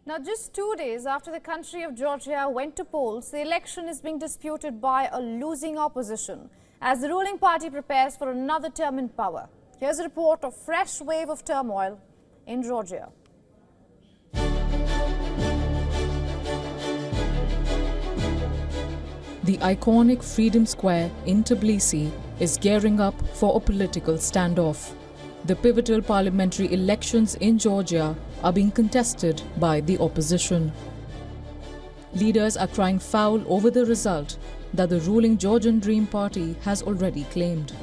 Now, just 2 days after the country of Georgia went to polls, the election is being disputed by a losing opposition as the ruling party prepares for another term in power. Here's a report of fresh wave of turmoil in Georgia. The iconic Freedom Square in Tbilisi is gearing up for a political standoff. The pivotal parliamentary elections in Georgia are being contested by the opposition. Leaders are crying foul over the result that the ruling Georgian Dream Party has already claimed.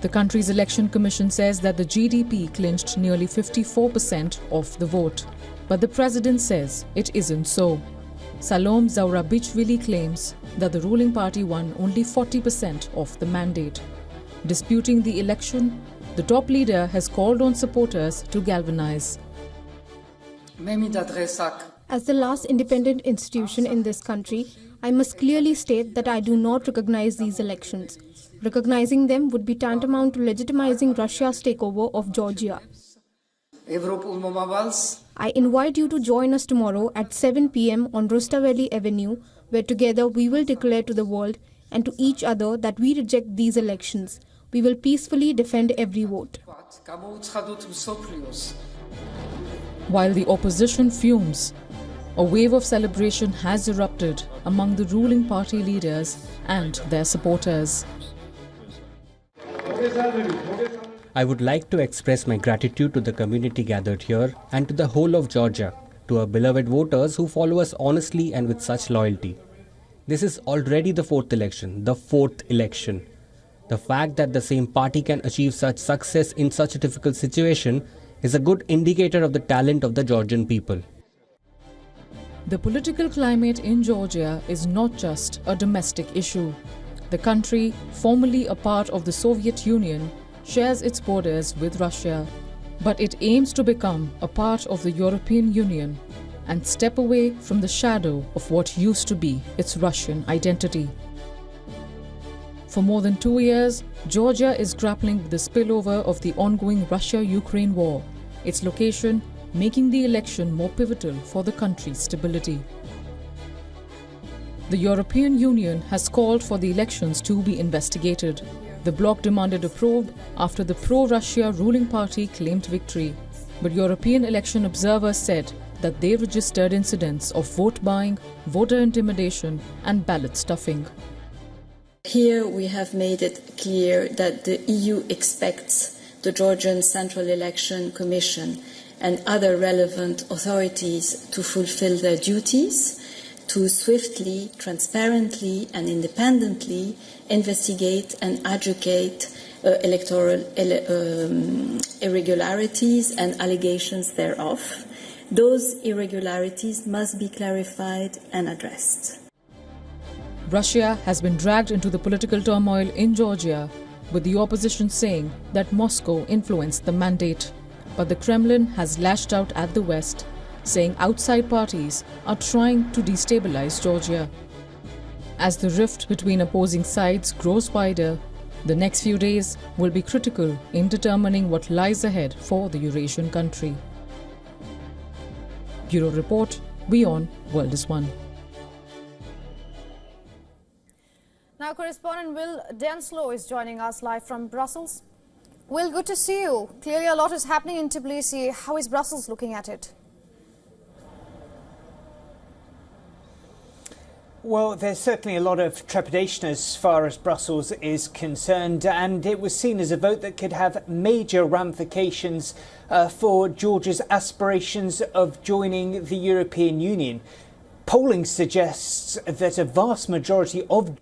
The country's election commission says that the GDP clinched nearly 54% of the vote. But the president says it isn't so. Salome Zourabichvili claims that the ruling party won only 40% of the mandate. Disputing the election, the top leader has called on supporters to galvanize. As the last independent institution in this country, I must clearly state that I do not recognize these elections. Recognizing them would be tantamount to legitimizing Russia's takeover of Georgia. I invite you to join us tomorrow at 7 p.m. on Rustaveli Avenue, where together we will declare to the world and to each other that we reject these elections. We will peacefully defend every vote. While the opposition fumes, a wave of celebration has erupted among the ruling party leaders and their supporters. I would like to express my gratitude to the community gathered here and to the whole of Georgia, to our beloved voters who follow us honestly and with such loyalty. This is already the fourth election. The fact that the same party can achieve such success in such a difficult situation is a good indicator of the talent of the Georgian people. The political climate in Georgia is not just a domestic issue. The country, formerly a part of the Soviet Union, shares its borders with Russia, but it aims to become a part of the European Union and step away from the shadow of what used to be its Russian identity. For more than 2 years, Georgia is grappling with the spillover of the ongoing Russia-Ukraine war, its location making the election more pivotal for the country's stability. The European Union has called for the elections to be investigated. The bloc demanded a probe after the pro-Russia ruling party claimed victory. But European election observers said that they registered incidents of vote buying, voter intimidation and ballot stuffing. Here we have made it clear that the EU expects the Georgian Central Election Commission and other relevant authorities to fulfill their duties, to swiftly, transparently and independently investigate and adjudicate electoral irregularities and allegations thereof. Those irregularities must be clarified and addressed. Russia has been dragged into the political turmoil in Georgia, with the opposition saying that Moscow influenced the mandate. But the Kremlin has lashed out at the West, saying outside parties are trying to destabilize Georgia. As the rift between opposing sides grows wider, the next few days will be critical in determining what lies ahead for the Eurasian country. Bureau Report, WION World is One. Now, correspondent Will Denslow is joining us live from Brussels. Will, good to see you. Clearly a lot is happening in Tbilisi. How is Brussels looking at it? Well, there's certainly a lot of trepidation as far as Brussels is concerned, and it was seen as a vote that could have major ramifications for Georgia's aspirations of joining the European Union. Polling suggests that a vast majority of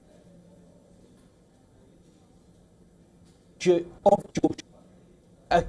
Georgia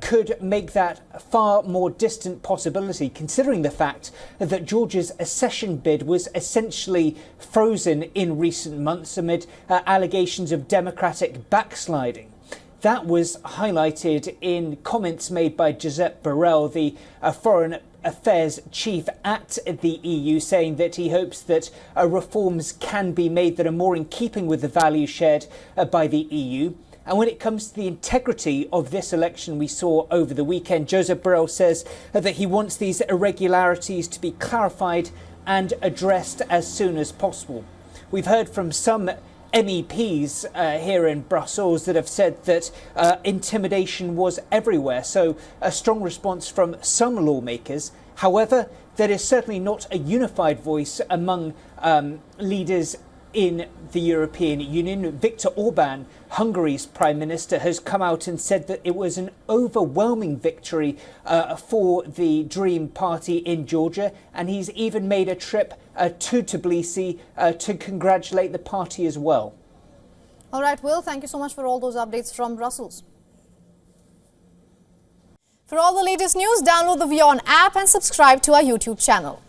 could make that a far more distant possibility, considering the fact that Georgia's accession bid was essentially frozen in recent months amid allegations of democratic backsliding. That was highlighted in comments made by Josep Borrell, the foreign affairs chief at the EU, saying that he hopes that reforms can be made that are more in keeping with the values shared by the EU. And when it comes to the integrity of this election we saw over the weekend, Josep Borrell says that he wants these irregularities to be clarified and addressed as soon as possible. We've heard from some MEPs here in Brussels that have said that intimidation was everywhere. So a strong response from some lawmakers. However, there is certainly not a unified voice among leaders in the European Union. Viktor Orban, Hungary's Prime Minister, has come out and said that it was an overwhelming victory for the Dream Party in Georgia, and he's even made a trip to Tbilisi to congratulate the party as well. All right, Will, thank you so much for all those updates from Brussels. For all the latest news, download the WION app and subscribe to our YouTube channel.